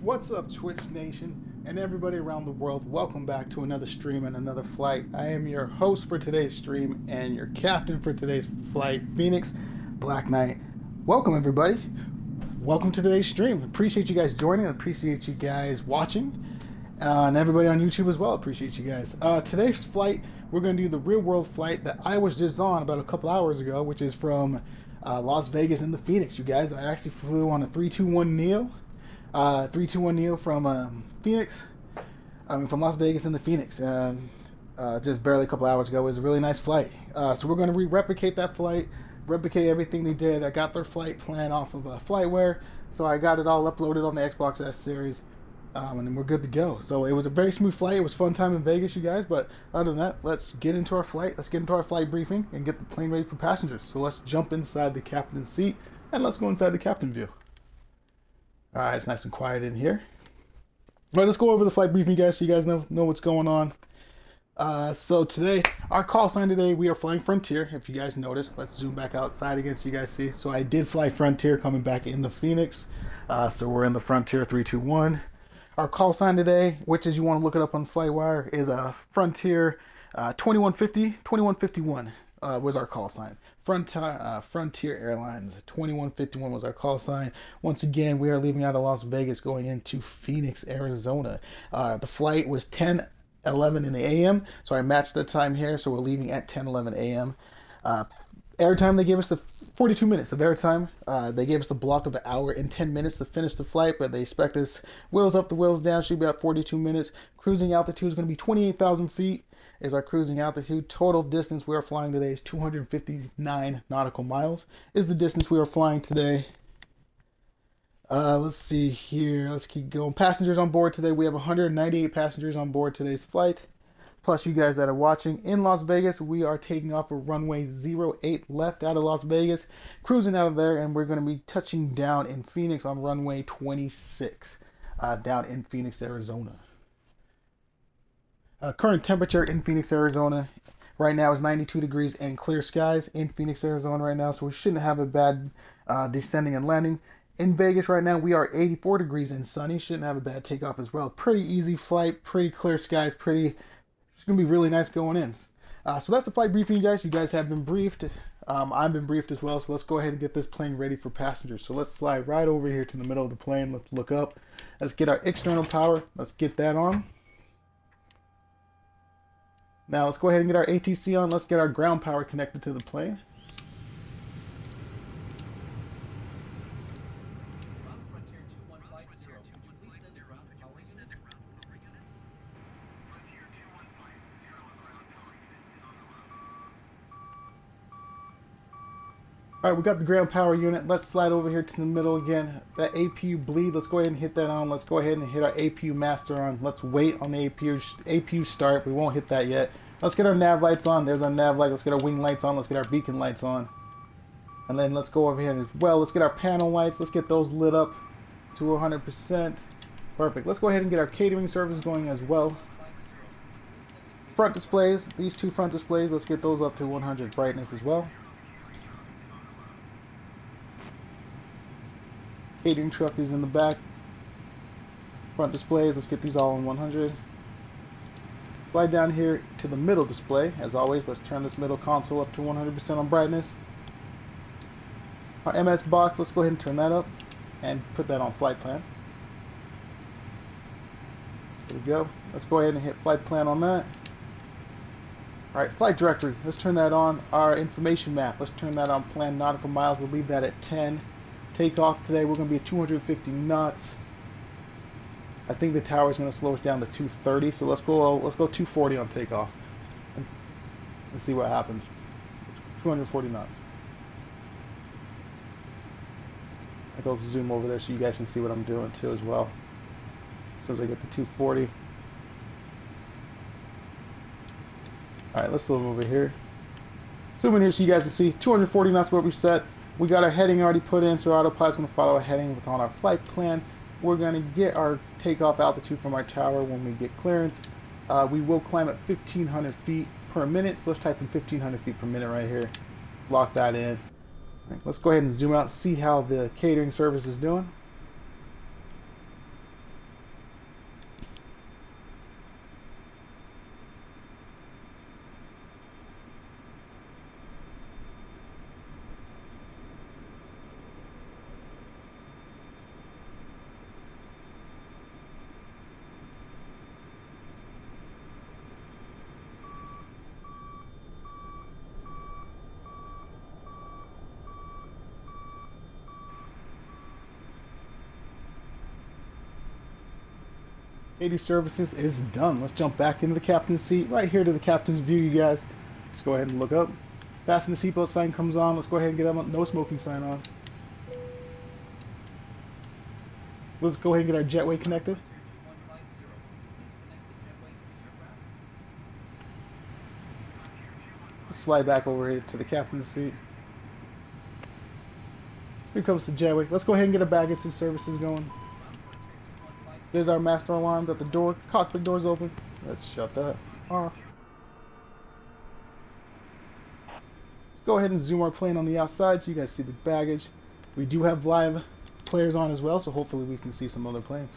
What's up, Twitch Nation and everybody around the world? Welcome back to another stream and another flight. I am your host for today's stream and your captain for today's flight, Phoenix Black Knight. Welcome, everybody. Welcome to today's stream. Appreciate you guys joining. Appreciate you guys watching. And everybody on YouTube as well. Appreciate you guys. Today's flight, we're going to do the real world flight that I was just on about a couple hours ago, which is from Las Vegas into Phoenix, you guys. I actually flew on a 321neo. 321neo from Phoenix, from Las Vegas into Phoenix, just barely a couple hours ago. It was a really nice flight. So we're going to replicate that flight, replicate everything they did. I got their flight plan off of FlightWare, so I got it all uploaded on the Xbox S series, and then we're good to go. So it was a very smooth flight. It was fun time in Vegas, you guys. But other than that, let's get into our flight. Let's get into our flight briefing and get the plane ready for passengers. So let's jump inside the captain's seat and let's go inside the captain view. Alright, it's nice and quiet in here. Alright, let's go over the flight briefing, guys, so you guys know what's going on. So today, our call sign today, we are flying Frontier, if you guys noticed. Let's zoom back outside again so you guys see. So I did fly Frontier coming back into Phoenix. So we're in the Frontier 321. Our call sign today, which is you want to look it up on FlightWire, is a Frontier 2151 was our call sign. Frontier Airlines 2151 was our call sign. Once again, we are leaving out of Las Vegas going into Phoenix, Arizona. The flight was 10:11 in the a.m., so I matched the time here, so we're leaving at 10:11 a.m. Airtime, they gave us the 42 minutes of airtime. They gave us the block of an hour and 10 minutes to finish the flight, but they expect us wheels up, the wheels down, should be about 42 minutes. Cruising altitude is going to be 28,000 feet. Is our cruising altitude. Total distance we are flying today is 259 nautical miles. Is the distance we are flying today. Let's see here. Let's keep going. Passengers on board today. We have 198 passengers on board today's flight. Plus you guys that are watching. In Las Vegas, we are taking off of runway 08 left out of Las Vegas. Cruising out of there, and we're going to be touching down in Phoenix on runway 26. Down in Phoenix, Arizona. Current temperature in Phoenix, Arizona right now is 92 degrees and clear skies in Phoenix, Arizona right now, so we shouldn't have a bad descending and landing. In Vegas right now, we are 84 degrees and sunny. Shouldn't have a bad takeoff as well. Pretty easy flight, pretty clear skies, it's going to be really nice going in. So that's the flight briefing, you guys. You guys have been briefed. I've been briefed as well, so let's go ahead and get this plane ready for passengers. So let's slide right over here to the middle of the plane. Let's look up. Let's get our external power. Let's get that on. Now let's go ahead and get our ATC on. Let's get our ground power connected to the plane. Alright, we got the ground power unit. Let's slide over here to the middle again. That APU bleed, let's go ahead and hit that on. Let's go ahead and hit our APU master on. Let's wait on the APU start. We won't hit that yet. Let's get our nav lights on. There's our nav light. Let's get our wing lights on. Let's get our beacon lights on. And then let's go over here as well. Let's get our panel lights. Let's get those lit up to 100%. Perfect. Let's go ahead and get our catering service going as well. Front displays, these two front displays, let's get those up to 100 brightness as well. Catering truck is in the back. Front displays, let's get these all on 100. Slide down here to the middle display. As always, let's turn this middle console up to 100% on brightness. Our MS box, let's go ahead and turn that up and put that on flight plan. There we go. Let's go ahead and hit flight plan on that. Alright, flight directory, let's turn that on. Our information map, let's turn that on planned nautical miles. We'll leave that at 10. Takeoff today, we're going to be at 250 knots. I think the tower is going to slow us down to 230, so let's go 240 on takeoff. Let's see what happens. It's 240 knots. I go zoom over there so you guys can see what I'm doing too as well. As soon as I get to 240. Alright, let's zoom over here. Zoom in here so you guys can see 240 knots what we set. We got our heading already put in, so autopilot's going to follow our heading on our flight plan. We're going to get our takeoff altitude from our tower when we get clearance. We will climb at 1,500 feet per minute, so let's type in 1,500 feet per minute right here. Lock that in. Right, let's go ahead and zoom out and see how the catering service is doing. 80 services is done. Let's jump back into the captain's seat, right here to the captain's view, you guys. Let's go ahead and look up. Fasten the seatbelt sign comes on. Let's go ahead and get that no smoking sign on. Let's go ahead and get our jetway connected. Let's slide back over here to the captain's seat. Here comes the jetway. Let's go ahead and get our baggage and services going. There's our master alarm that the door, cockpit door's open. Let's shut that off. Let's go ahead and zoom our plane on the outside so you guys see the baggage. We do have live players on as well, so hopefully we can see some other planes.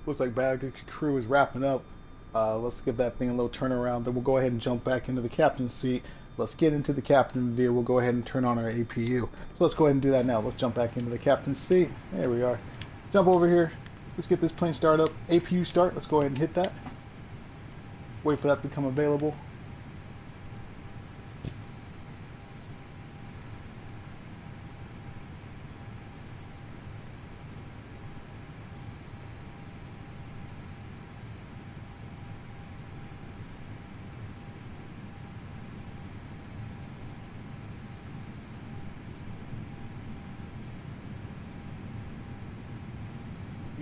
Looks like baggage crew is wrapping up. Let's give that thing a little turnaround. Then we'll go ahead and jump back into the captain's seat. Let's get into the captain view. We'll go ahead and turn on our APU. So let's go ahead and do that now. Let's jump back into the captain's seat. There we are. Jump over here. Let's get this plane started up. APU start. Let's go ahead and hit that. Wait for that to become available.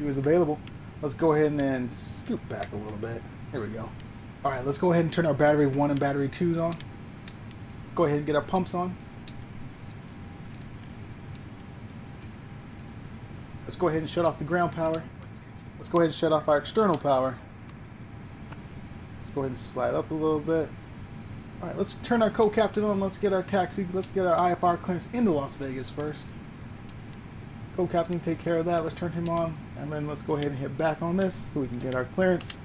Is available. Let's go ahead and scoot back a little bit. Here we go. Alright, let's go ahead and turn our battery 1 and battery 2s on. Go ahead and get our pumps on. Let's go ahead and shut off the ground power. Let's go ahead and shut off our external power. Let's go ahead and slide up a little bit. Alright, let's turn our co-captain on. Let's get our taxi. Let's get our IFR clearance into Las Vegas first. Co-captain, take care of that. Let's turn him on, and then let's go ahead and hit back on this so we can get our clearance.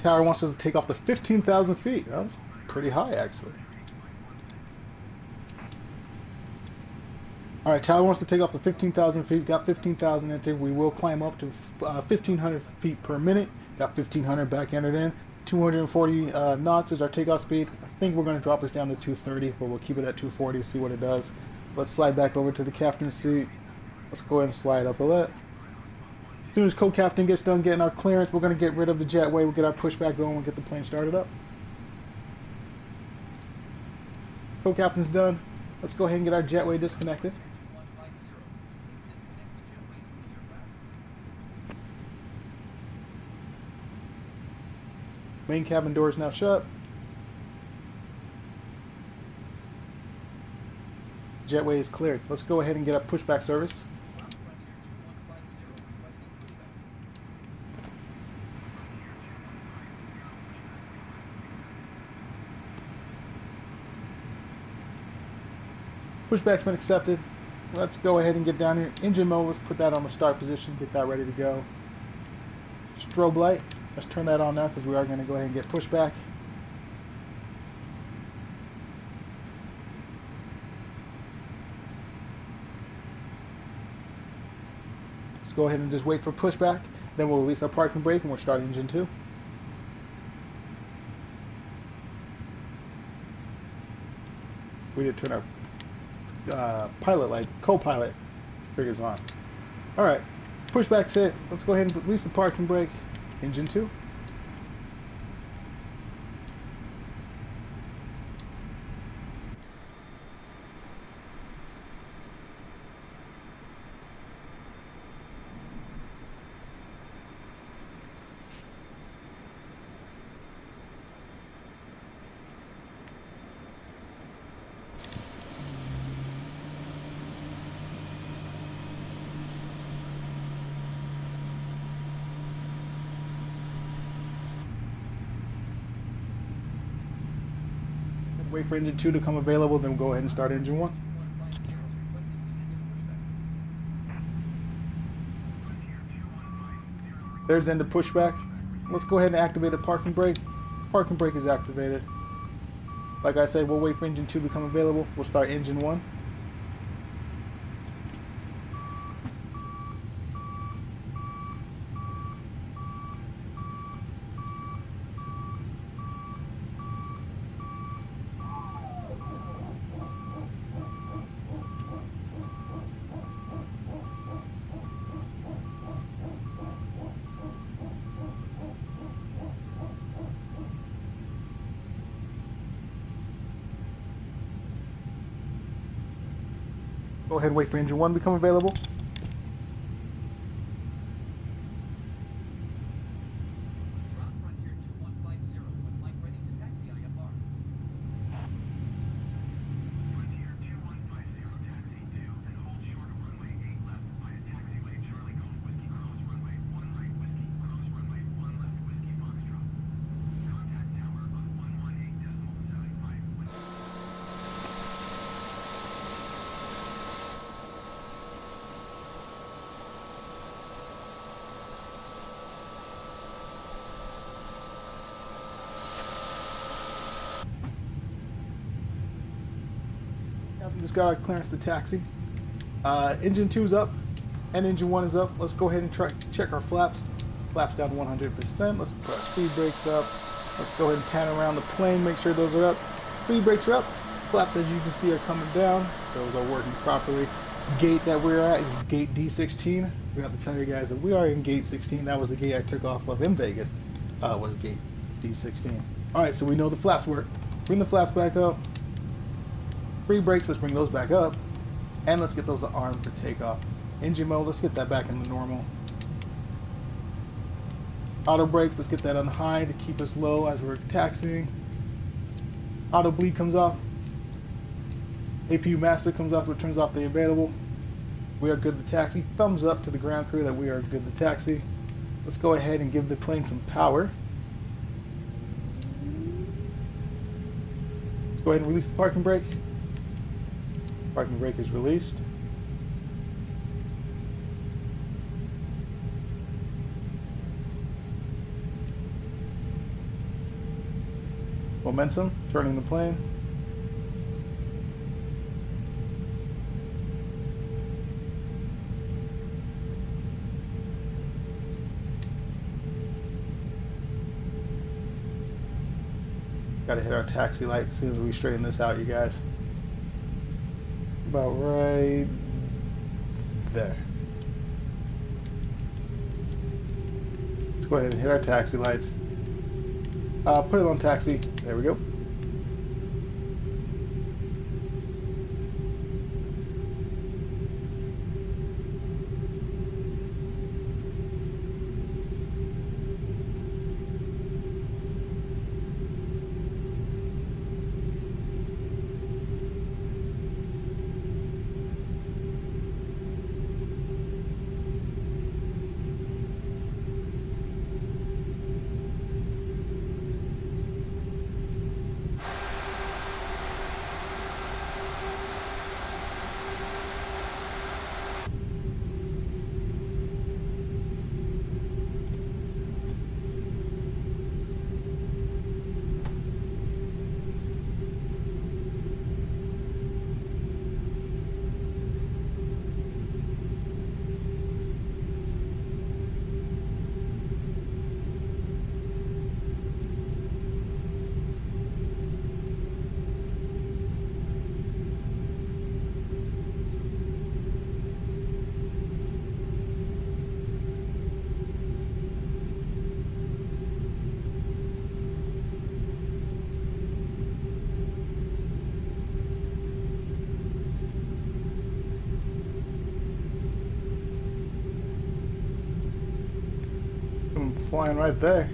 Tower wants us to take off to 15,000 feet. That was pretty high, actually. Alright, Tower wants to take off to 15,000 feet. Got 15,000 entered. We will climb up to 1,500 feet per minute. Got 1,500 back entered in. 240 knots is our takeoff speed. I think we're going to drop this down to 230, but we'll keep it at 240 to see what it does. Let's slide back over to the captain's seat. Let's go ahead and slide up a little. As soon as co-captain gets done getting our clearance, we're going to get rid of the jetway. We'll get our pushback going. We'll get the plane started up. Co-captain's done. Let's go ahead and get our jetway disconnected. Main cabin door is now shut. Jetway is cleared. Let's go ahead and get our pushback service. Pushback's been accepted. Let's go ahead and get down here. Engine mode, let's put that on the start position, get that ready to go. Strobe light, let's turn that on now because we are going to go ahead and get pushback. go ahead and just wait for pushback. Then we'll release our parking brake and we'll start engine 2. We did turn our pilot light, co-pilot triggers on. Alright, pushback's hit. Let's go ahead and release the parking brake. Engine 2. Wait for engine 2 to come available, then we'll go ahead and start engine 1. There's end of pushback. Let's go ahead and activate the parking brake. Parking brake is activated. Like I said, we'll wait for engine 2 to become available. We'll start engine 1. Go ahead and wait for engine 1 to become available. Just got our clearance to taxi. Engine 2 is up and engine 1 is up. Let's go ahead and check our flaps. Flaps down to 100%. Let's put our speed brakes up. Let's go ahead and pan around the plane, make sure those are up. Speed brakes are up. Flaps, as you can see, are coming down. Those are working properly. Gate that we're at is gate D16. We have to tell you guys that we are in gate 16. That was the gate I took off of in Vegas. Was gate D16. Alright, so we know the flaps work. Bring the flaps back up. Free brakes, let's bring those back up. And let's get those armed for takeoff. Engine mode, let's get that back into normal. Auto brakes, let's get that on high to keep us low as we're taxiing. Auto bleed comes off. APU master comes off, which turns off the available. We are good to taxi. Thumbs up to the ground crew that we are good to taxi. Let's go ahead and give the plane some power. Let's go ahead and release the parking brake. Parking brake is released. Momentum, turning the plane. Gotta hit our taxi light as soon as we straighten this out, you guys. About right there. Let's go ahead and hit our taxi lights. Put it on taxi. There we go. flying right there.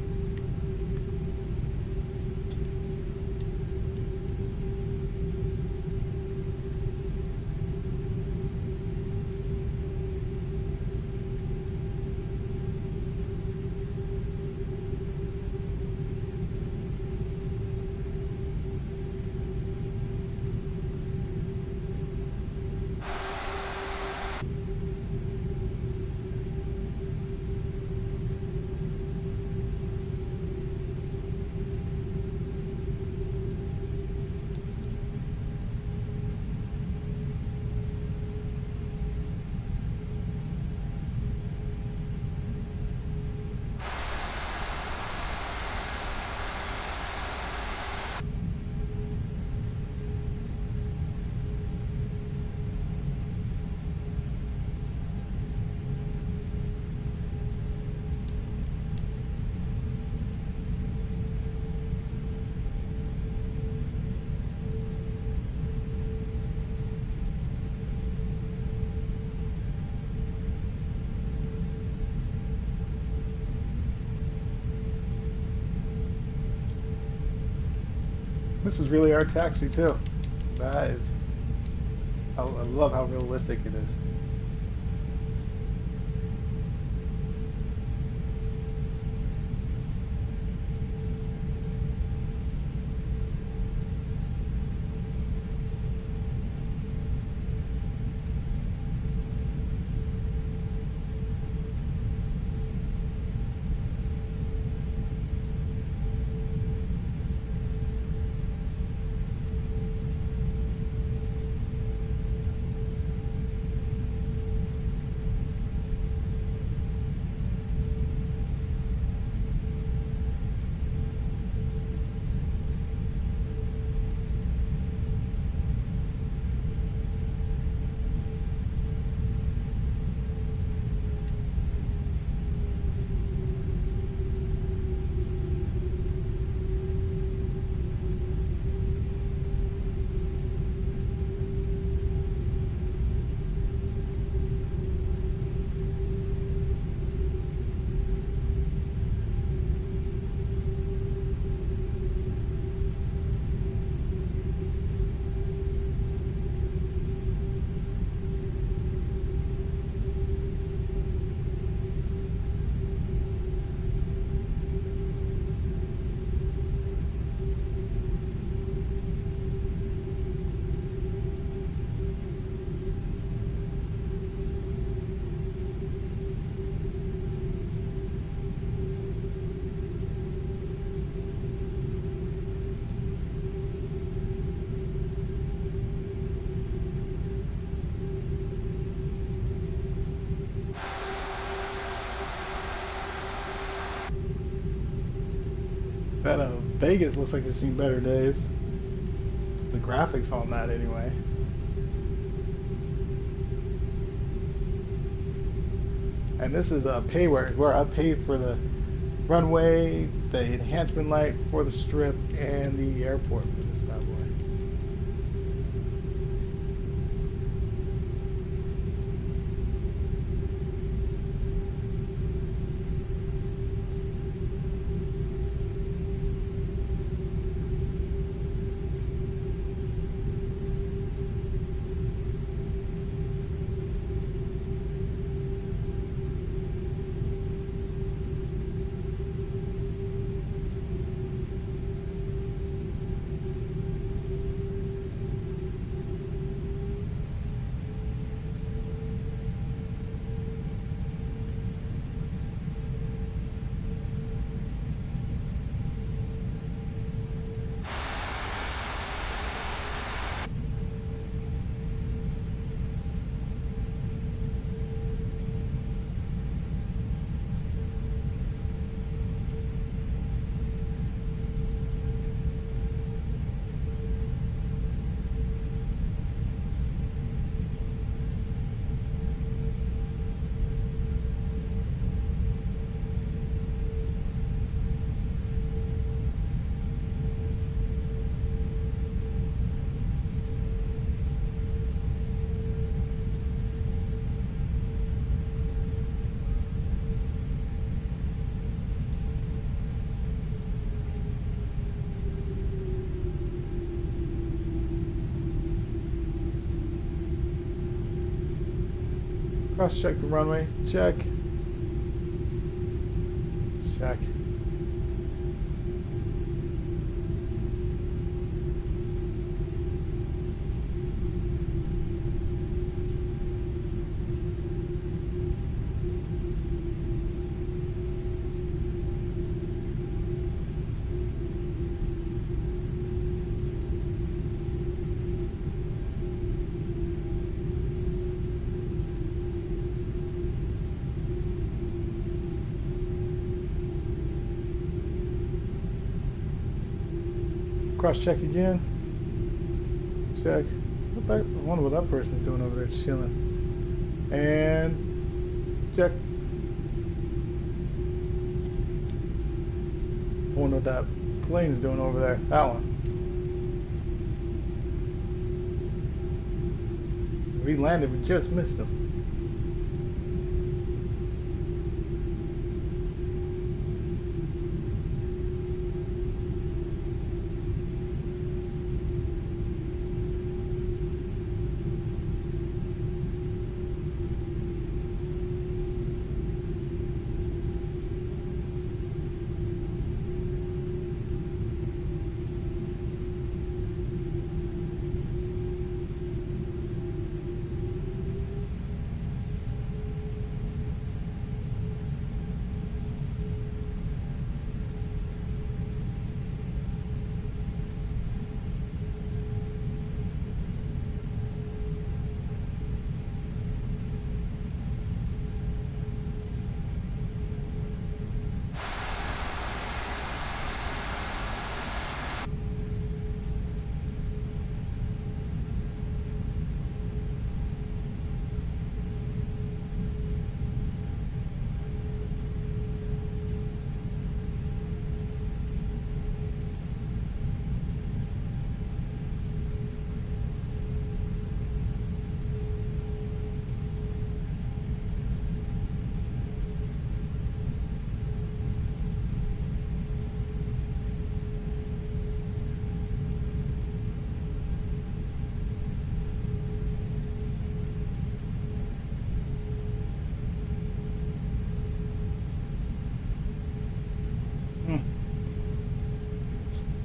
This is really our taxi too. That is, I love how realistic it is. That Vegas looks like it's seen better days. The graphics on that anyway. And this is a pay where I paid for the runway, the enhancement light for the strip, and the airport for this bad boy. Cross check the runway. Check. Check. Cross check again. Check. I wonder what that person's doing over there chilling. And check. I wonder what that plane's doing over there. That one. If he landed, we just missed him.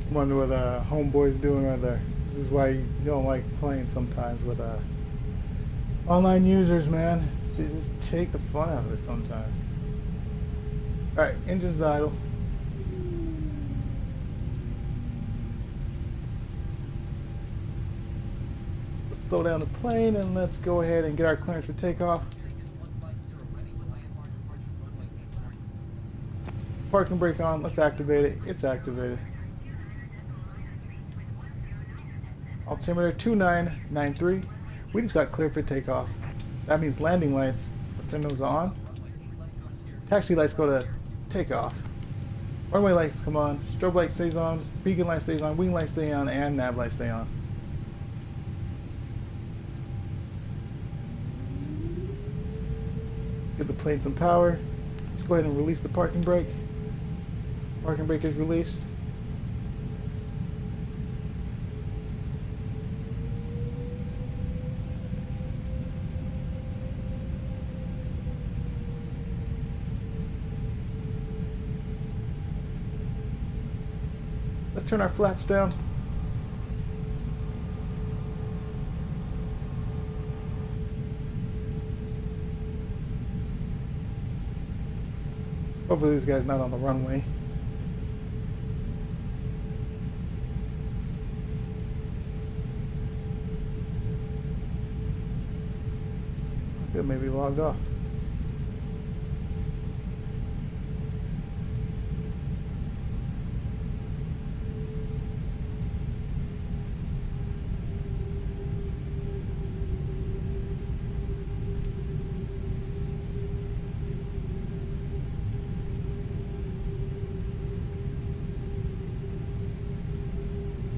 Wonder what homeboy's doing right there. This is why you don't like playing sometimes with online users, man. They just take the fun out of it sometimes. Alright, engine's idle. Let's slow down the plane and let's go ahead and get our clearance for takeoff. Parking brake on, let's activate it. It's activated. Altimeter 2993. We just got cleared for takeoff. That means landing lights. Let's turn those on. Taxi lights go to takeoff. Runway lights come on. Strobe light stays on. Beacon light stays on. Wing light stay on. And nav light stay on. Let's give the plane some power. Let's go ahead and release the parking brake. Parking brake is released. Let's turn our flaps down. Hopefully this guy's not on the runway. It may be logged off.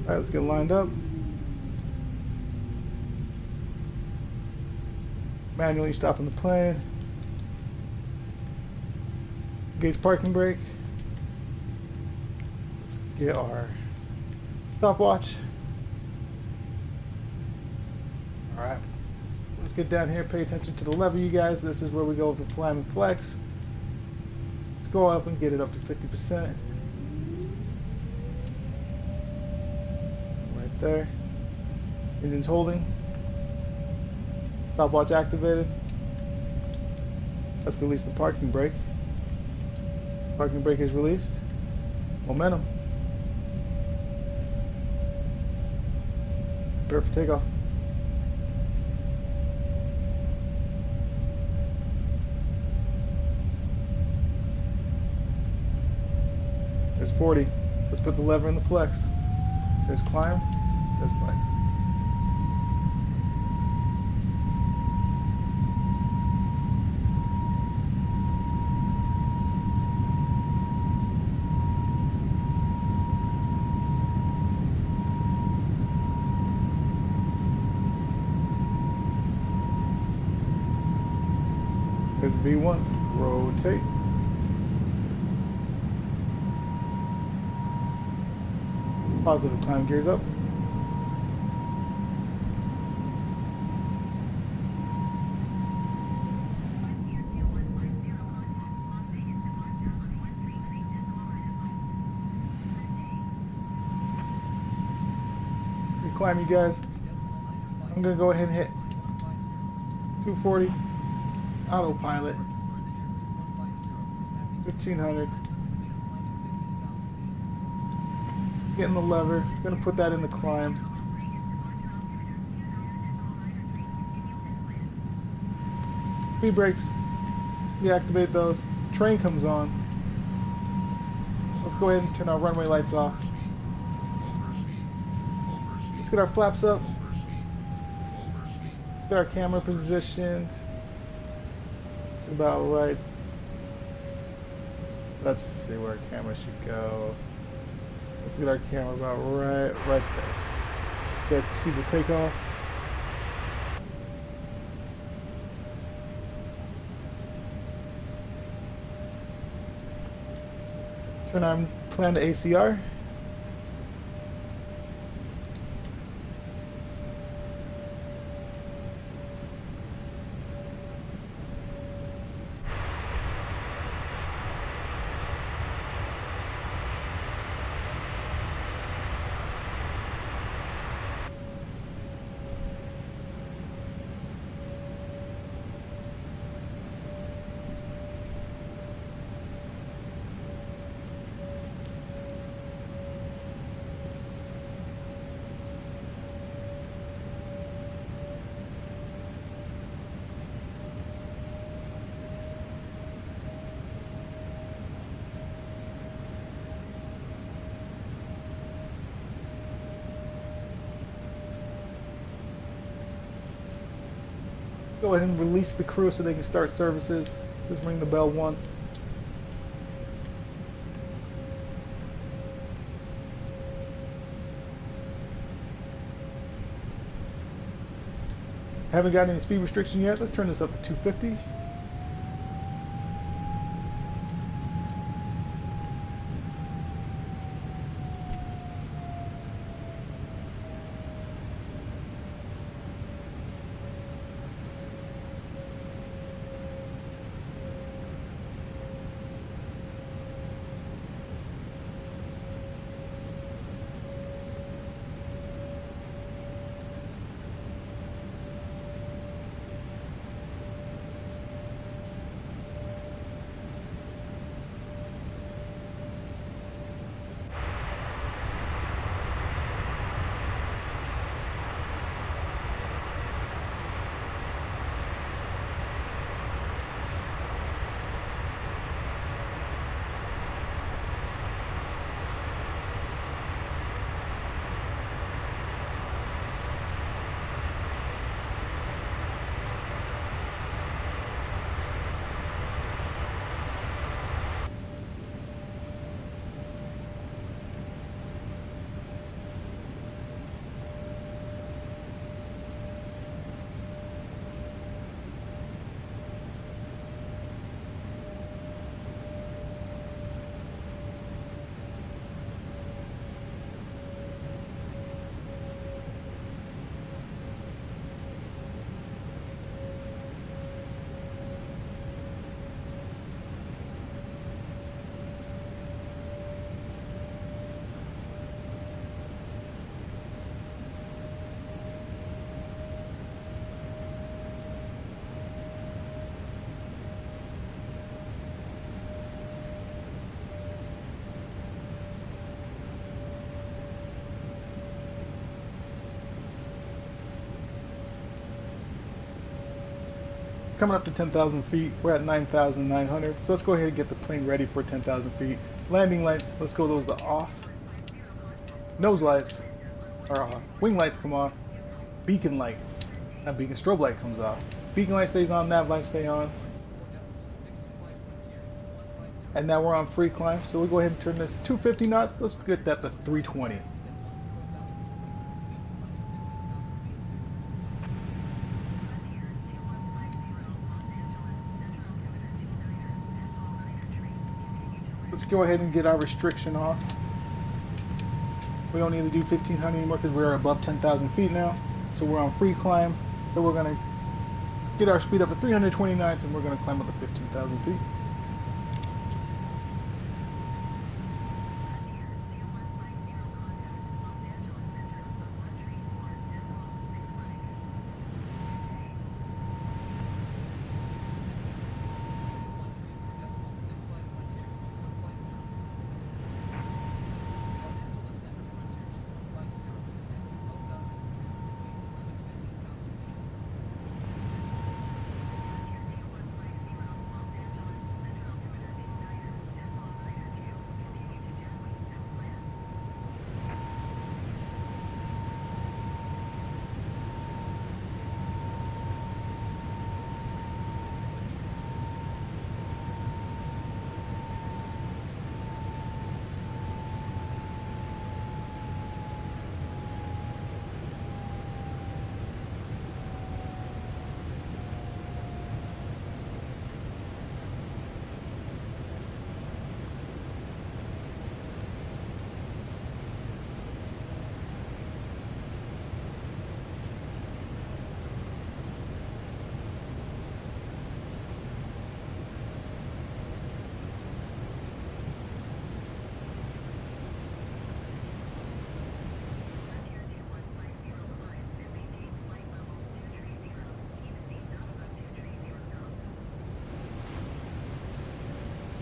All right, let's get lined up. Manually stopping the plane. Engage parking brake. Let's get our stopwatch. All right, let's get down here, pay attention to the lever, you guys. This is where we go with the climb and flex. Let's go up and get it up to 50%. Right there. Engine's holding. Stopwatch activated. Let's release the parking brake. Parking brake is released. Momentum. Prepare for takeoff. There's 40. Let's put the lever in the flex. There's climb. There's flex. There's V1. Rotate. Positive. Climb gears up. Climb, you guys. I'm gonna go ahead and hit 240 autopilot, 1500. Getting the lever. Gonna put that in the climb. Speed brakes. Deactivate those. Train comes on. Let's go ahead and turn our runway lights off. Let's get our flaps up. Let's get our camera positioned about right. Let's see where our camera should go. Let's get our camera about right there. You guys can see the takeoff. Let's turn our plan to ACR. Go ahead and release the crew so they can start services. Just ring the bell once. Haven't got any speed restriction yet. Let's turn this up to 250. coming up to 10,000 feet. We're at 9,900. So let's go ahead and get the plane ready for 10,000 feet. Landing lights, let's go those to off. Nose lights are off. Wing lights come off. Beacon light, that beacon strobe light comes off. Beacon light stays on, nav light stay on. And now we're on free climb, so we'll go ahead and turn this 250 knots. Let's get that to 320. Let's go ahead and get our restriction off. We don't need to do 1500 anymore because we're above 10,000 feet now. So we're on free climb. So we're going to get our speed up to 320 knots and we're going to climb up to 15,000 feet.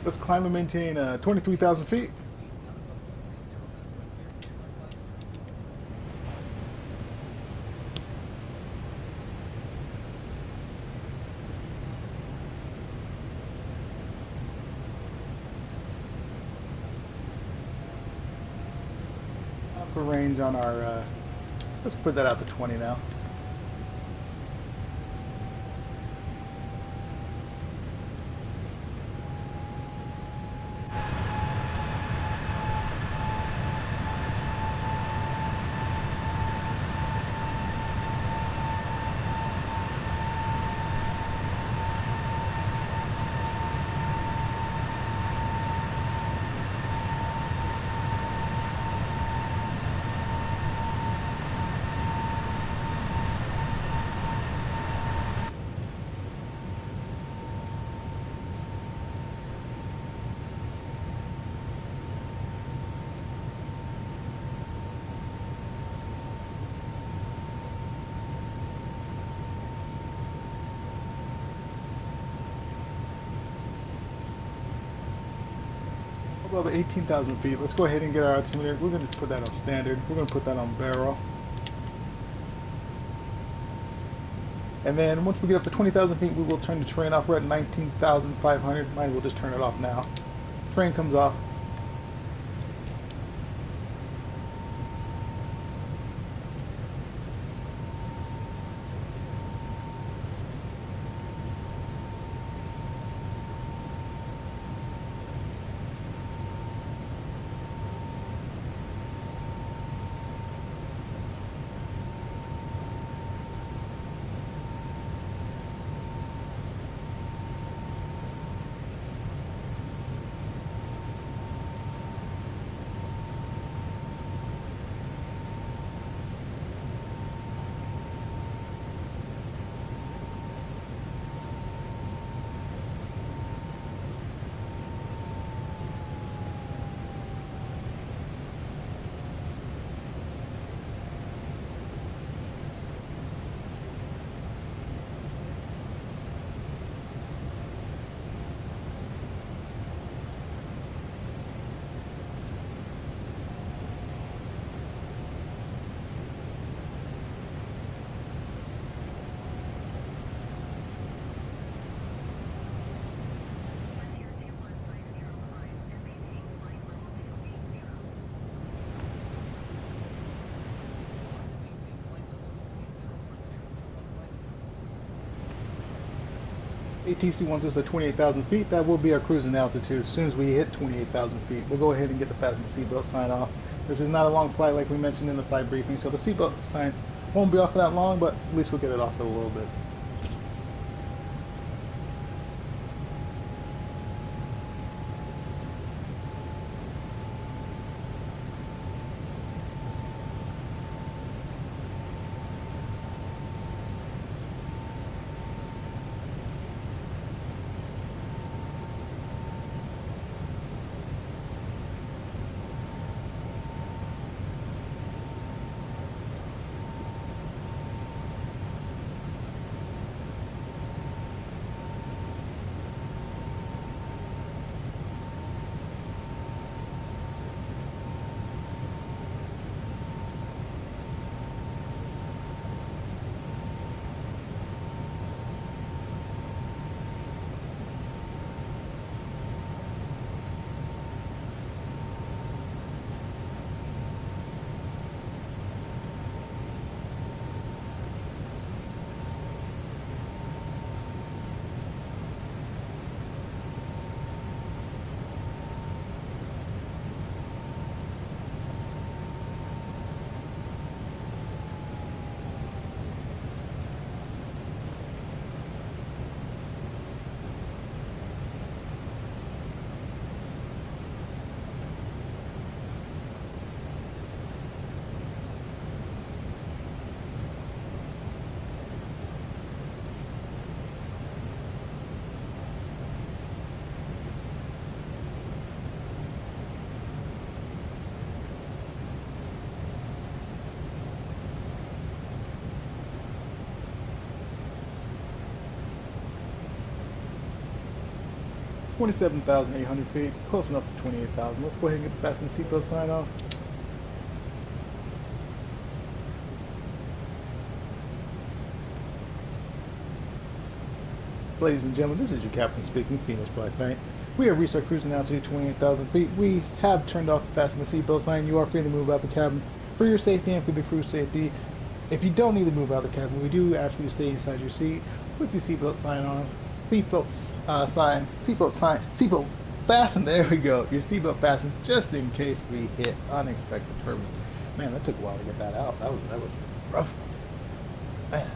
Let's climb and maintain 23,000 feet. Upper range on our, let's put that out to 20 now. Above 18,000 feet. Let's go ahead and get our altimeter. We're going to put that on standard. We're going to put that on barrel. And then once we get up to 20,000 feet, we will turn the terrain off. We're at 19,500. Might as well just turn it off now. Terrain comes off. ATC wants us at 28,000 feet. That will be our cruising altitude. As soon as we hit 28,000 feet, we'll go ahead and get the fasten seatbelt sign off. This is not a long flight like we mentioned in the flight briefing, so the seatbelt sign won't be off for that long, but at least we'll get it off for a little bit. $27,800 feet, close enough to 28,000. Let's go ahead and get the fasten seatbelt sign off. Ladies and gentlemen, this is your captain speaking, Phoenix Black Knight. We have reached our cruising altitude 28,000 feet. We have turned off the fasten the seatbelt sign. You are free to move out the cabin for your safety and for the crew's safety. If you don't need to move out the cabin, we do ask you to stay inside your seat with your seatbelt sign on. Seatbelt fasten, there we go. Your seatbelt fastened just in case we hit unexpected turbulence. Man, that took a while to get that out. That was a rough one. Man.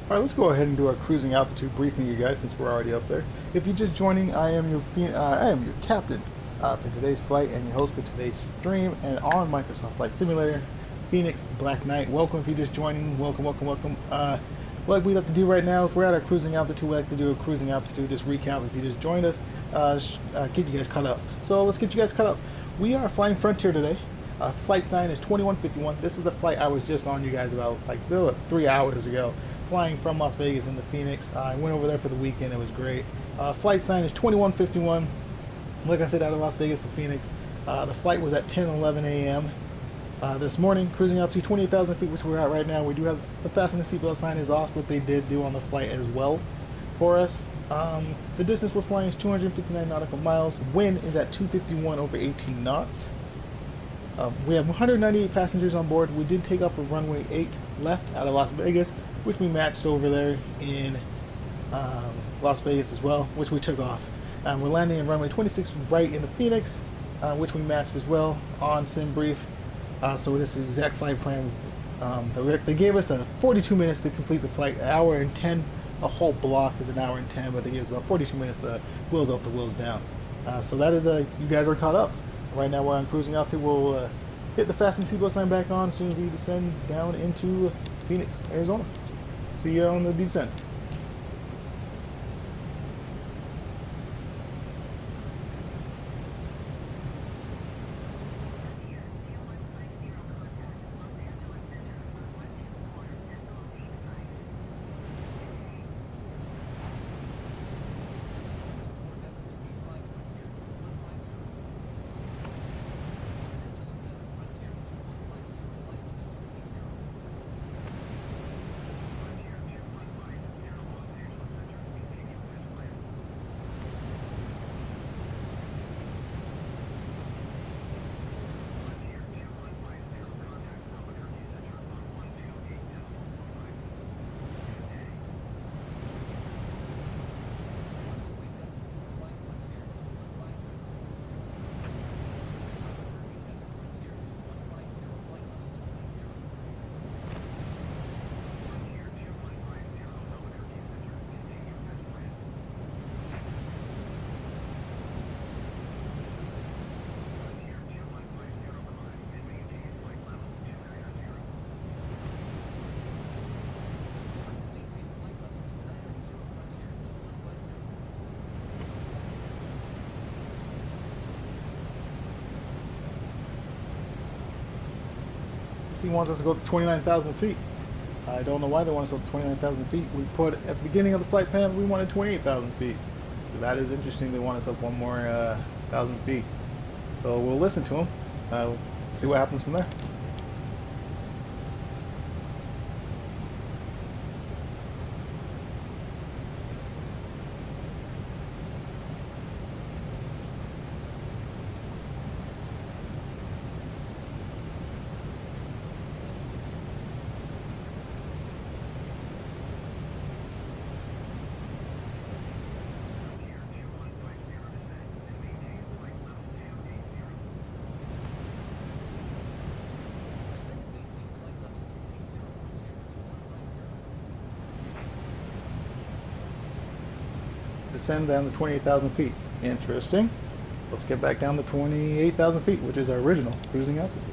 All right, let's go ahead and do our cruising altitude briefing, you guys, since we're already up there. If you're just joining, I am your captain for today's flight and your host for today's stream and on Microsoft Flight Simulator, Phoenix Black Knight. Welcome if you're just joining. Welcome, welcome, welcome. What we like to do right now, if we're at our cruising altitude, we like to do a cruising altitude, just recap if you just joined us, get you guys caught up. So let's get you guys caught up. We are flying Frontier today. Flight sign is 2151. This is the flight I was just on you guys about like 3 hours ago, flying from Las Vegas into Phoenix. I went over there for the weekend. It was great. Flight sign is 2151. Like I said, out of Las Vegas to Phoenix. The flight was at 10:11 a.m. This morning, cruising altitude 28,000 feet, which we're at right now. We do have the fasten the seatbelt sign is off, but they did do on the flight as well for us. The distance we're flying is 259 nautical miles. Wind is at 251 over 18 knots. We have 198 passengers on board. We did take off with runway 8 left out of Las Vegas, which we matched over there in Las Vegas as well, which we took off. We're landing in runway 26 right into Phoenix, which we matched as well on SimBrief. So this is the exact flight plan. They gave us 42 minutes to complete the flight, an hour and 10. A whole block is an hour and 10, but they gave us about 42 minutes to wheels up to wheels down. So that is, you guys are caught up. Right now we're on cruising altitude. We'll hit the fasten seatbelt sign back on as soon as we descend down into Phoenix, Arizona. See you on the descent. He wants us to go to 29,000 feet. I don't know why they want us to go to 29,000 feet. We put at the beginning of the flight plan we wanted 28,000 feet. So that is interesting. They want us up one more 1,000 feet. So we'll listen to them. See what happens from there. Descend down to 28,000 feet. Interesting. Let's get back down to 28,000 feet, which is our original cruising altitude.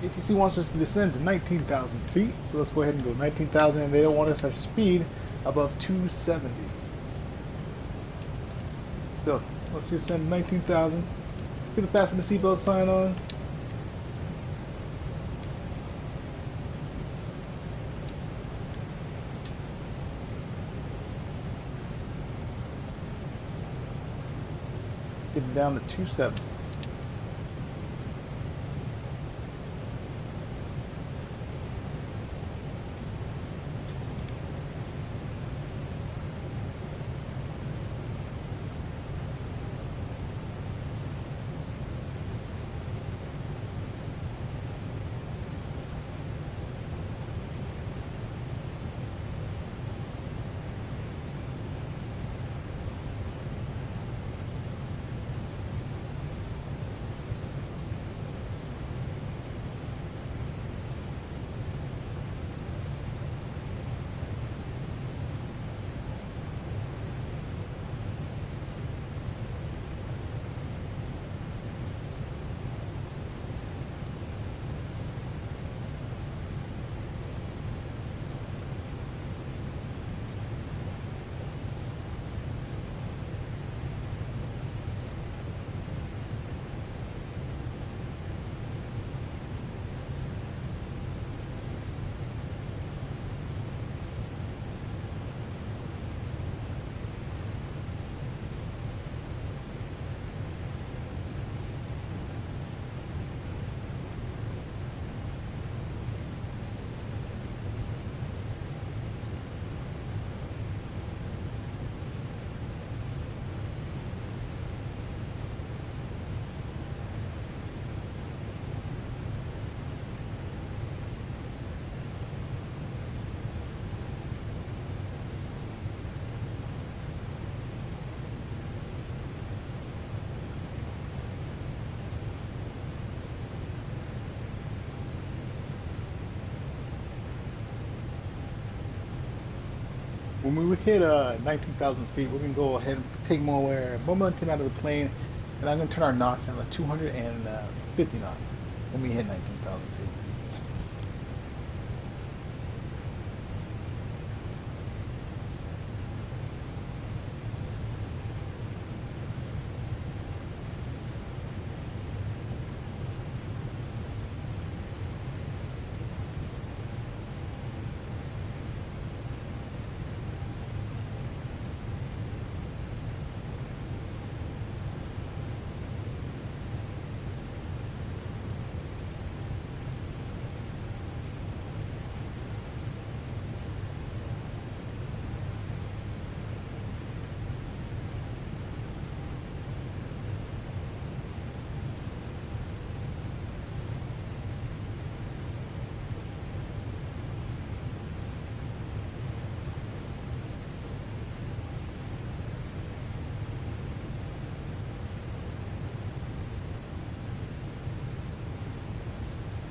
ATC wants us to descend to 19,000 feet, so let's go ahead and go 19,000, and they don't want us our speed above 270. So let's descend to 19,000. Get the fasten the seatbelt sign on. Get it down to 270. When we hit 19,000 feet, we're going to go ahead and take more momentum out of the plane, and I'm going to turn our knots down to 250 knots when we hit 19,000 feet.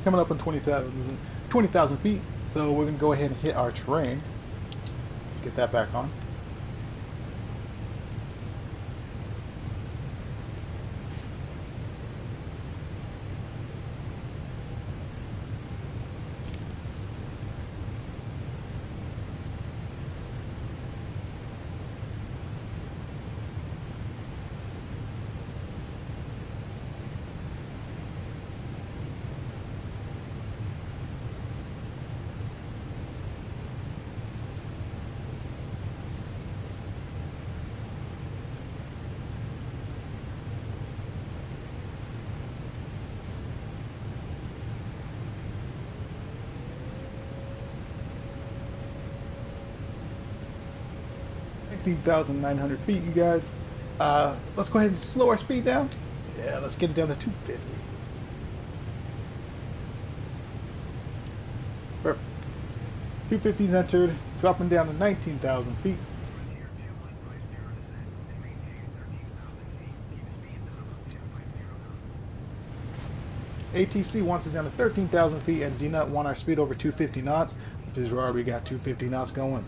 Coming up on 20,000 feet, so we're going to go ahead and hit our terrain. Let's get that back on. $15,900 feet, you guys. Let's go ahead and slow our speed down. Yeah, let's get it down to 250. Perfect. 250's entered, dropping down to 19,000 feet. ATC wants us down to 13,000 feet and do not want our speed over 250 knots, which is where we got 250 knots going.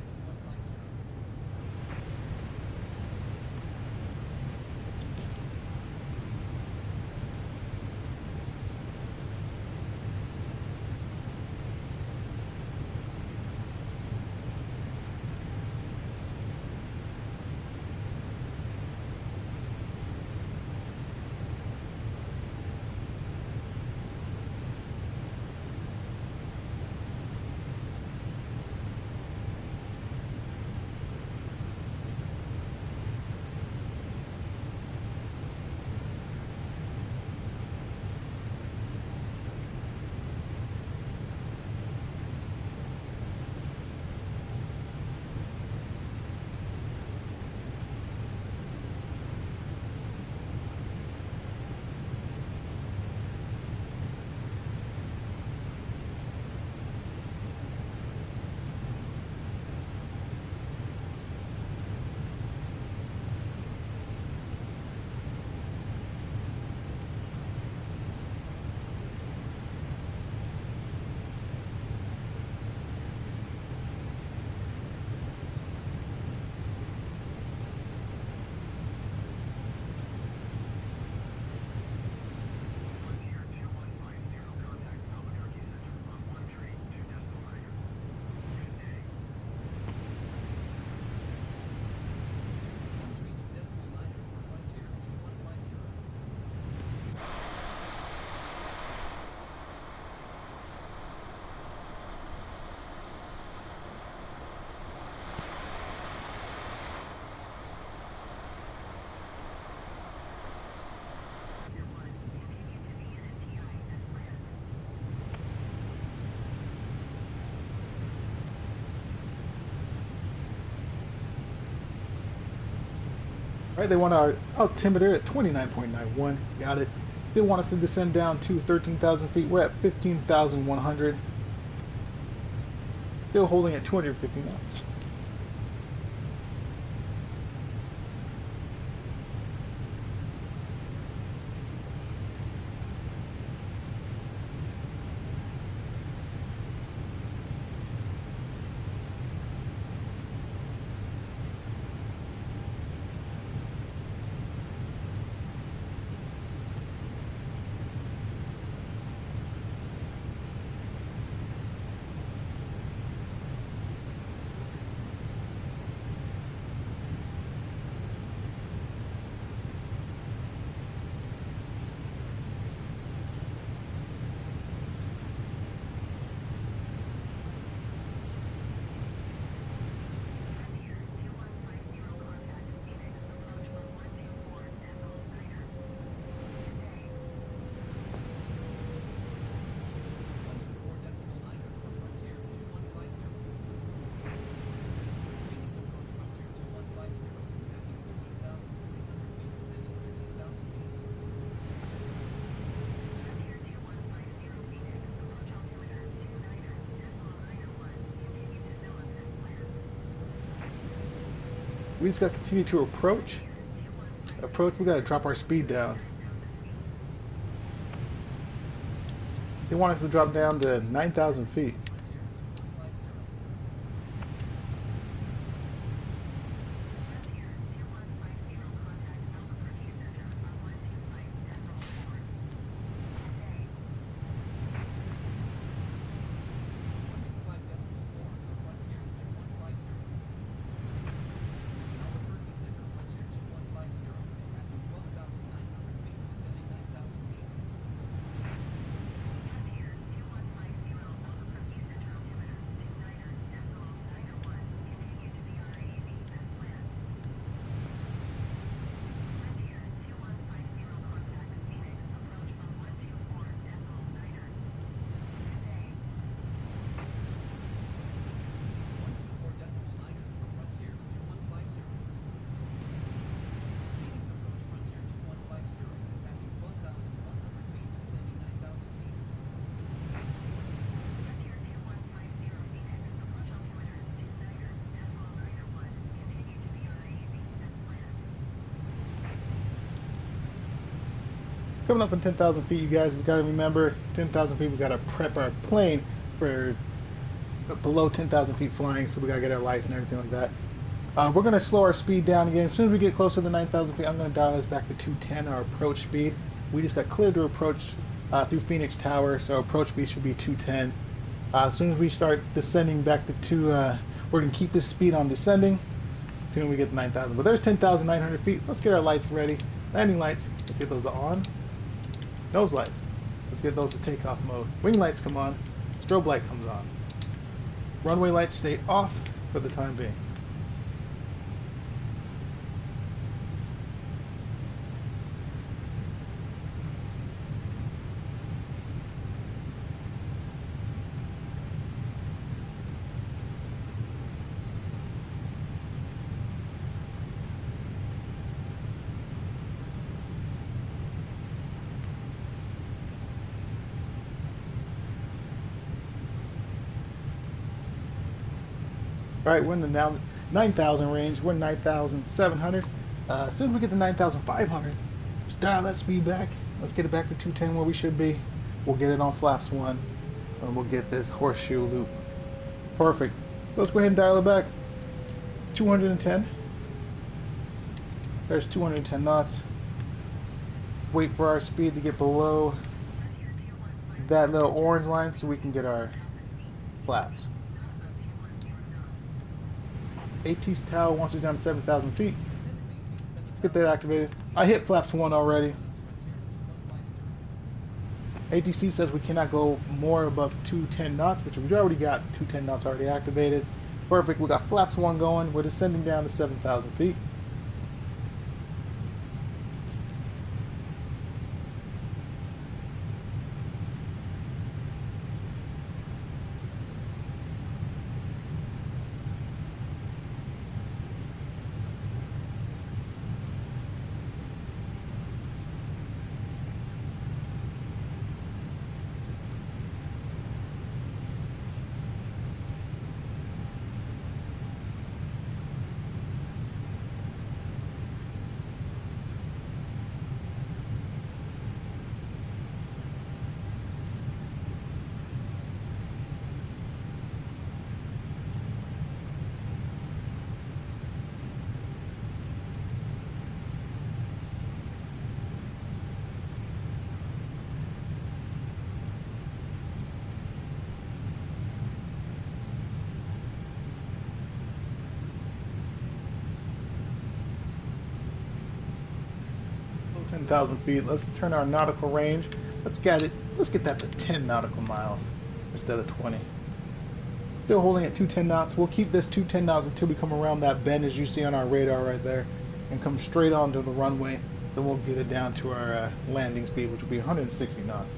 Right, they want our altimeter at 29.91. Got it. They want us to descend down to 13,000 feet. We're at 15,100. Still holding at 250 knots. We just got to continue to approach. We got to drop our speed down. They want us to drop down to 9,000 feet. Coming up in 10,000 feet, you guys, we gotta remember 10,000 feet, we gotta prep our plane for below 10,000 feet flying, so we gotta get our lights and everything like that. We're gonna slow our speed down again. As soon as we get closer to 9,000 feet, I'm gonna dial this back to 210, our approach speed. We just got cleared to approach through Phoenix Tower, so approach speed should be 210. As soon as we start descending back to we're gonna keep this speed on descending until we get to 9,000. But there's 10,900 feet. Let's get our lights ready. Landing lights. Let's get those on. Nose lights. Let's get those to takeoff mode. Wing lights come on. Strobe light comes on. Runway lights stay off for the time being. Alright, we're in the now 9,000 range. We're 9,700. As soon as we get to 9,500, just dial that speed back. Let's get it back to 210 where we should be. We'll get it on flaps 1, and we'll get this horseshoe loop. Perfect. Let's go ahead and dial it back. 210. There's 210 knots. Let's wait for our speed to get below that little orange line so we can get our flaps. AT's tower wants us down to 7,000 feet. Let's get that activated. I hit flaps 1 already. ATC says we cannot go more above 210 knots, which we've already got 210 knots already activated. Perfect. We got flaps 1 going. We're descending down to 7,000 feet. 7,000 feet. Let's turn our nautical range. Let's get that to 10 nautical miles instead of 20. Still holding at 210 knots. We'll keep this 210 knots until we come around that bend as you see on our radar right there, and come straight onto the runway. Then we'll get it down to our landing speed, which will be 160 knots.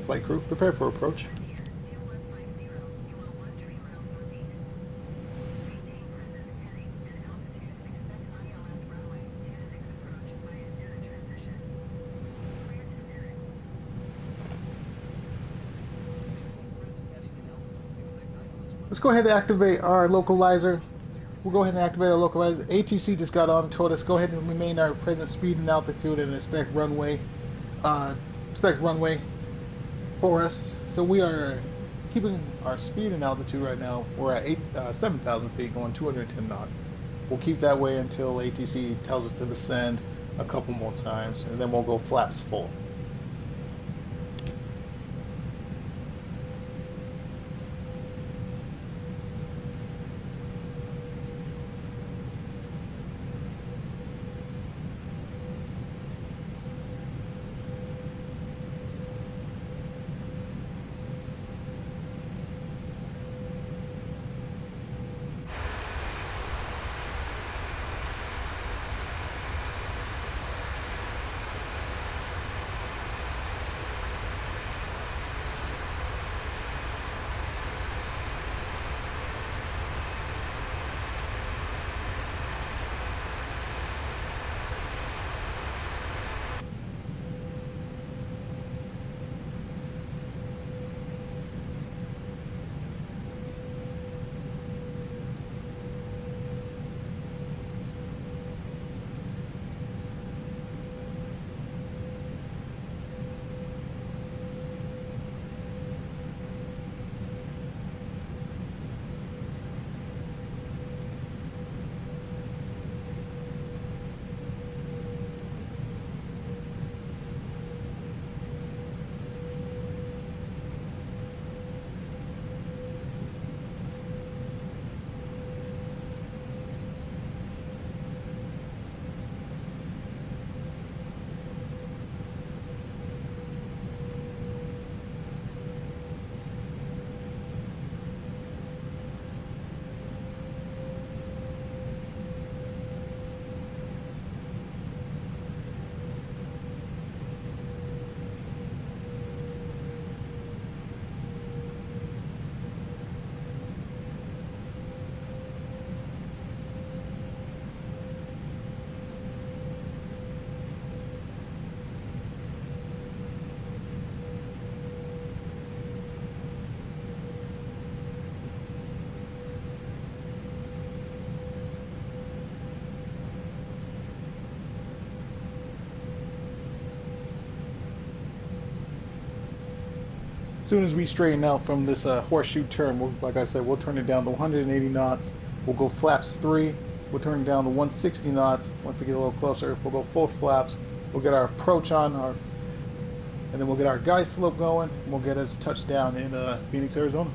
Flight crew, prepare for approach. Let's go ahead and activate our localizer. We'll go ahead and activate our localizer. ATC just got on and told us go ahead and remain our present speed and altitude and expect runway for us. So we are keeping our speed and altitude right now. We're at 7,000 feet, going 210 knots. We'll keep that way until ATC tells us to descend a couple more times, and then we'll go flaps full. As soon as we straighten out from this horseshoe turn, like I said, we'll turn it down to 180 knots. We'll go flaps 3. We'll turn it down to 160 knots. Once we get a little closer, we'll go full flaps. We'll get our approach on, and then we'll get our guide slope going, and we'll get us touchdown in Phoenix, Arizona.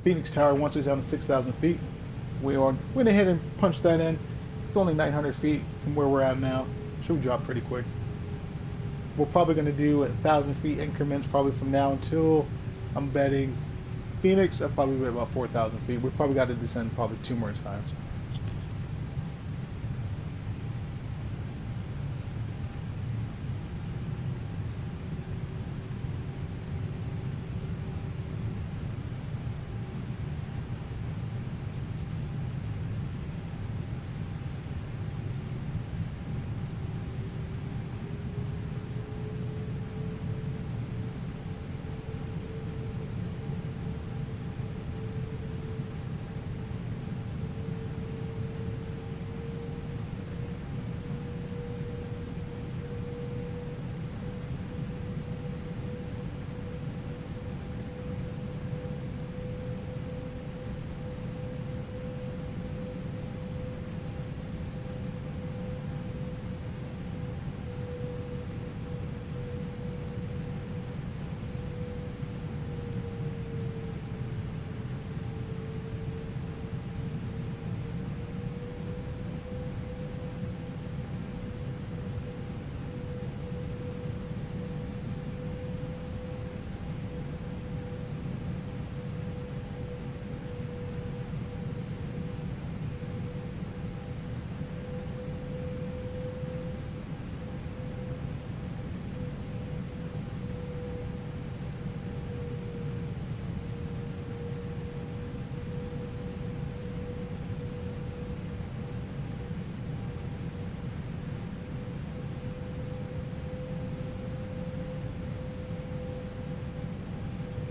Phoenix Tower wants us down to 6,000 feet. We went ahead and punched that in. It's only 900 feet from where we're at now. Should drop pretty quick. We're probably going to do 1,000 feet increments probably from now until, I'm betting, Phoenix. I'll probably be about 4,000 feet. We probably got to descend probably 2 more times.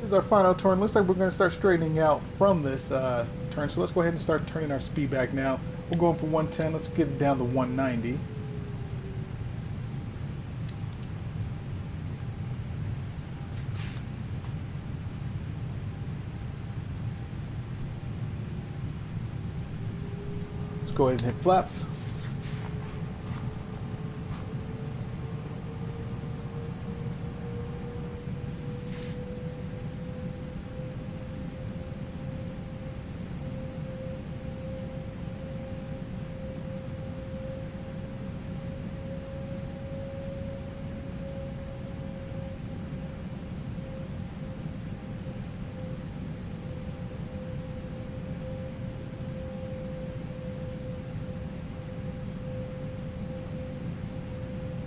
Here's our final turn. Looks like we're going to start straightening out from this turn. So let's go ahead and start turning our speed back now. We're going for 110. Let's get it down to 190. Let's go ahead and hit flaps.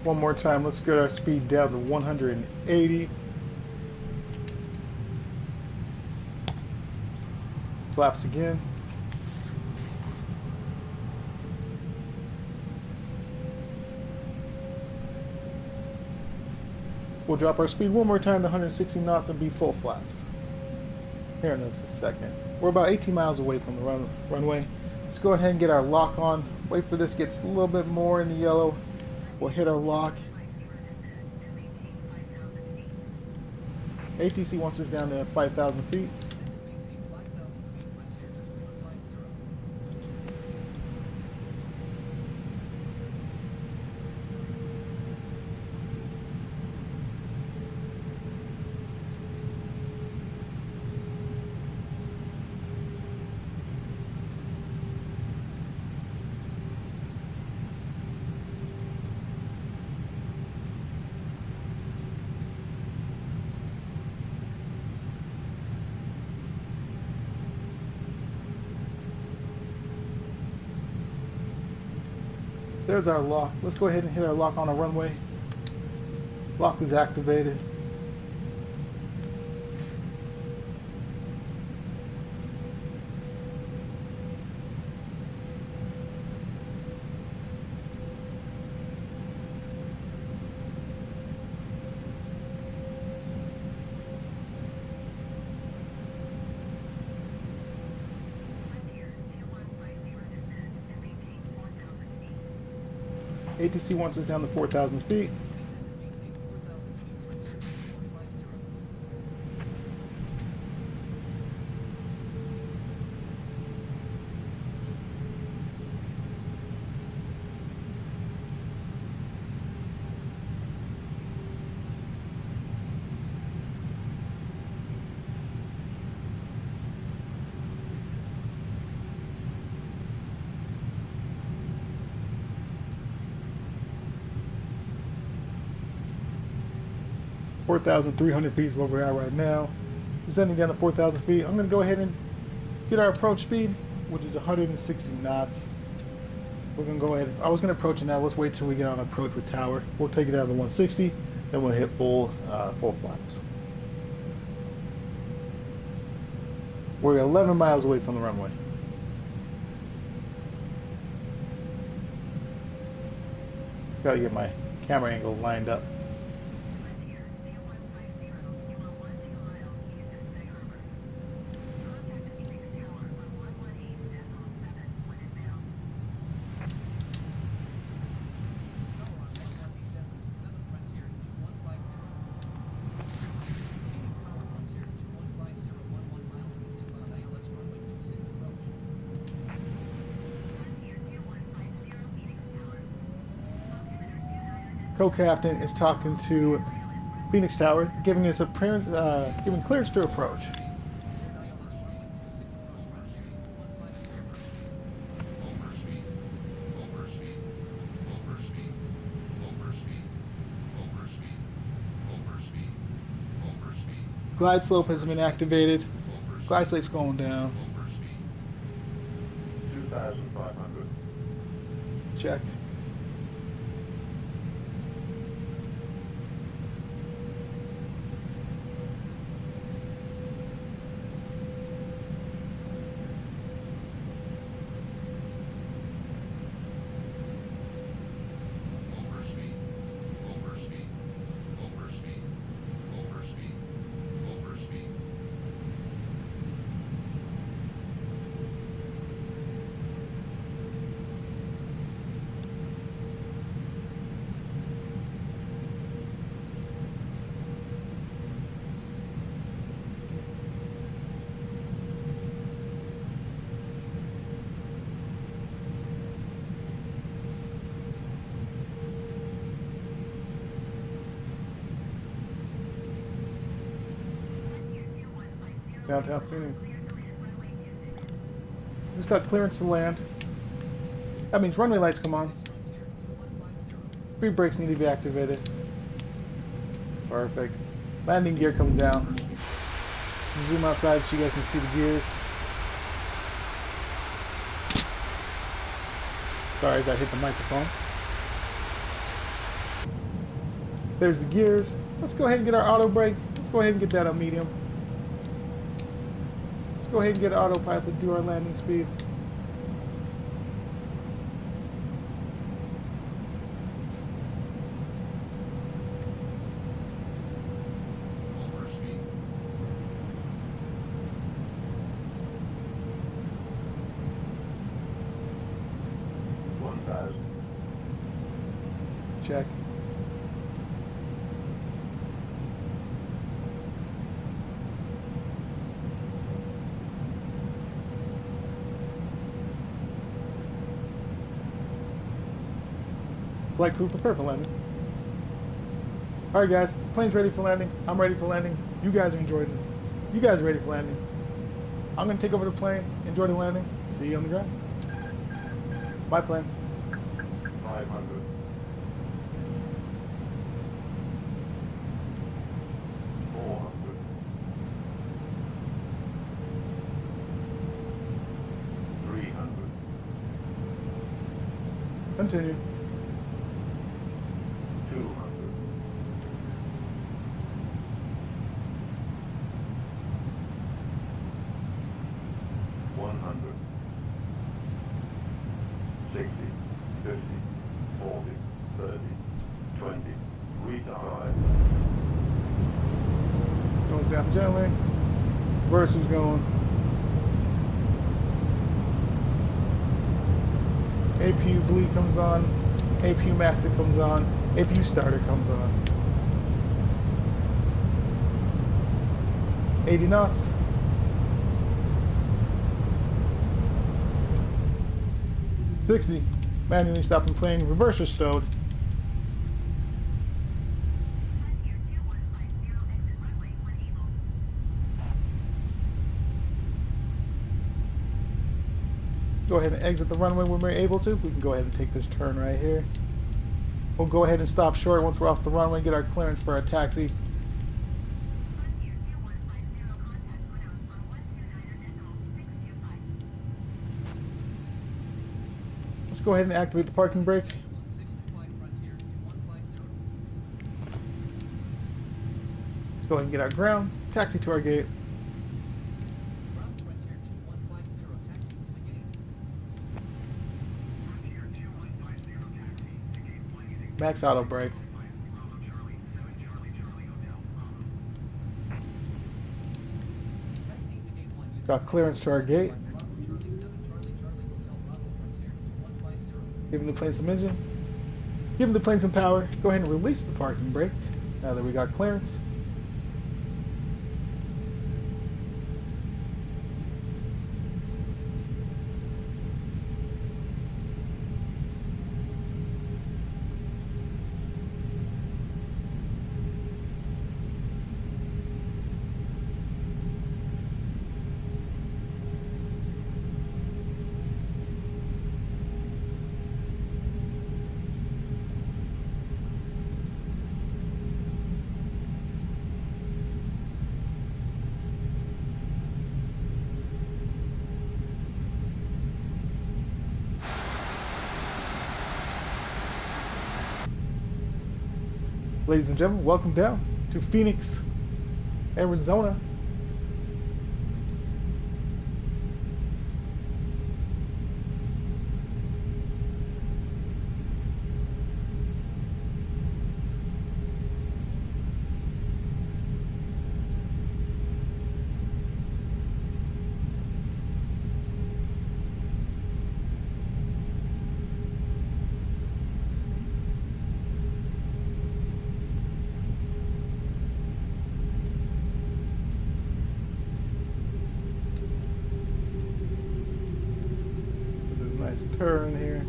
One more time, let's get our speed down to 180. Flaps again. We'll drop our speed one more time to 160 knots and be full flaps. Here in just a second. We're about 18 miles away from the runway. Let's go ahead and get our lock on. Wait for this to get a little bit more in the yellow. We'll hit our lock. ATC wants us down to 5,000 feet. There's our lock. Let's go ahead and hit our lock on our runway. Lock is activated. ATC wants us down to 4,000 feet. 4,300 feet is where we're at right now. Descending down to 4,000 feet. I'm going to go ahead and get our approach speed, which is 160 knots. We're going to go ahead. I was going to approach it now. Let's wait till we get on approach with tower. We'll take it down to 160, then we'll hit full flaps. We're 11 miles away from the runway. Gotta get my camera angle lined up. Co-captain is talking to Phoenix Tower, giving us giving clearance to approach. Glide slope has been activated. Glide slope's going down. 2,500. Check. Downtown Phoenix. Just got clearance to land. That means runway lights come on. Speed brakes need to be activated. Perfect. Landing gear comes down. Zoom outside so you guys can see the gears. Sorry as I hit the microphone. There's the gears. Let's go ahead and get our auto brake. Let's go ahead and get that on medium. Let's go ahead and get autopilot to do our landing speed. Check. Flight crew, prepare for landing. Alright guys, plane's ready for landing. I'm ready for landing. You guys are enjoying it. You guys are ready for landing. I'm going to take over the plane, enjoy the landing. See you on the ground. My plane. 500. 400. 300. Continue. 200. 100. 60, 50, 40, 30, 20, retard. Goes down gently. Reverse is going. APU bleed comes on. APU master comes on. APU starter comes on. 80 knots. 60. Manually stopping plane. Reverser stowed. Let's go ahead and exit the runway when we're able to. We can go ahead and take this turn right here. We'll go ahead and stop short once we're off the runway, get our clearance for our taxi. go ahead and activate the parking brake. Let's go ahead and get our ground, taxi to our gate. Max auto brake. Got clearance to our gate. Giving the plane some engine. Giving the plane some power. Go ahead and release the parking brake now that we got clearance. Ladies and gentlemen, welcome down to Phoenix, Arizona. Nice turn here.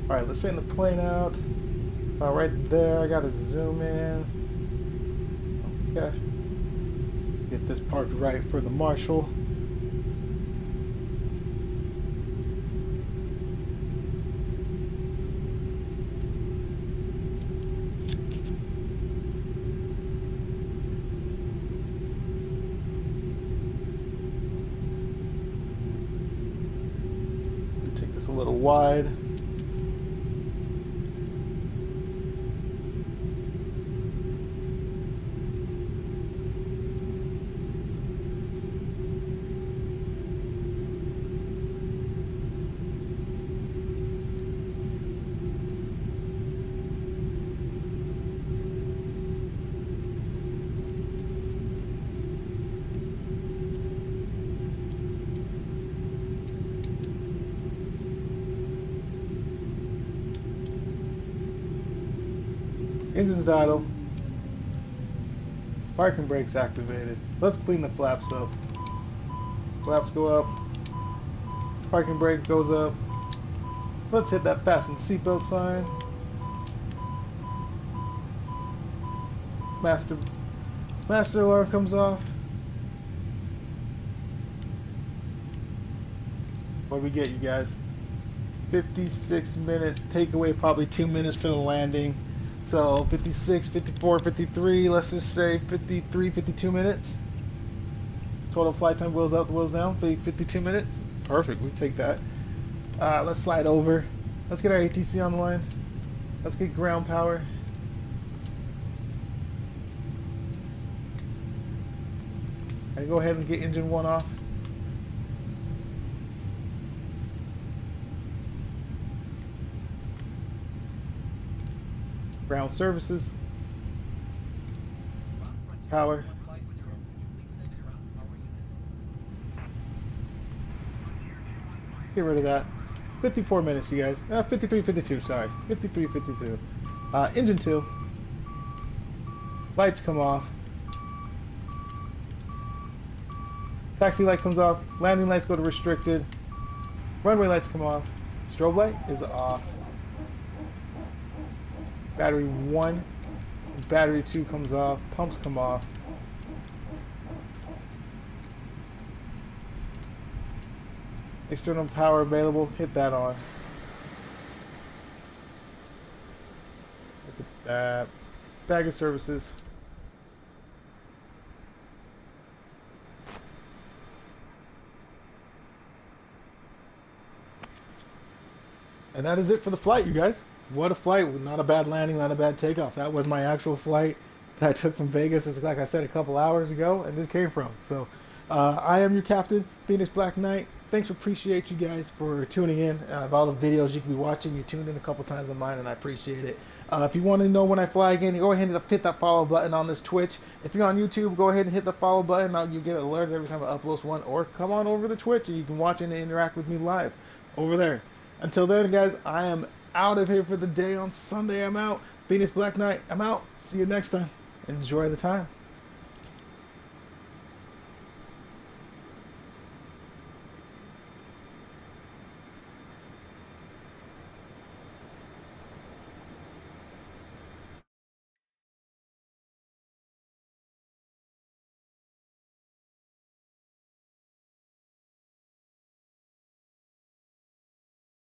Alright, let's straighten the plane out. Right there, I gotta zoom in. Okay. Let's get this parked right for the marshal. Take this a little wide. Engine's idle. Parking brakes activated. Let's clean the flaps up. Flaps go up. Parking brake goes up. Let's hit that fasten seatbelt sign. Master alarm comes off. What do we get, you guys? 56 minutes. Take away probably 2 minutes for the landing. So 56, 54, 53, let's just say 53, 52 minutes. Total flight time, wheels up, wheels down, 52 minutes. Perfect, we take that. Let's slide over. Let's get our ATC on the line. Let's get ground power. And go ahead and get engine 1 off. Ground services. Power. Let's get rid of that. 54 minutes, you guys. 53, 52, sorry. 53, 52. Engine 2. Lights come off. Taxi light comes off. Landing lights go to restricted. Runway lights come off. Strobe light is off. Battery 1. Battery 2 comes off. Pumps come off. External power available. Hit that on. Look at that. Bag of services. And that is it for the flight, you guys. What a flight. Not a bad landing, not a bad takeoff. That was my actual flight that I took from Vegas, it's like I said, a couple hours ago, and this came from. So, I am your captain, Phoenix Black Knight. Thanks, appreciate you guys for tuning in. Of all the videos you can be watching, you tuned in a couple times on mine, and I appreciate it. If you want to know when I fly again, go ahead and hit that follow button on this Twitch. If you're on YouTube, go ahead and hit the follow button. You get alerted every time I upload one, or come on over to Twitch and you can watch and interact with me live over there. Until then, guys, I am out of here for the day. On Sunday, I'm out. Phoenix Black Knight, I'm out. See you next time. Enjoy the time.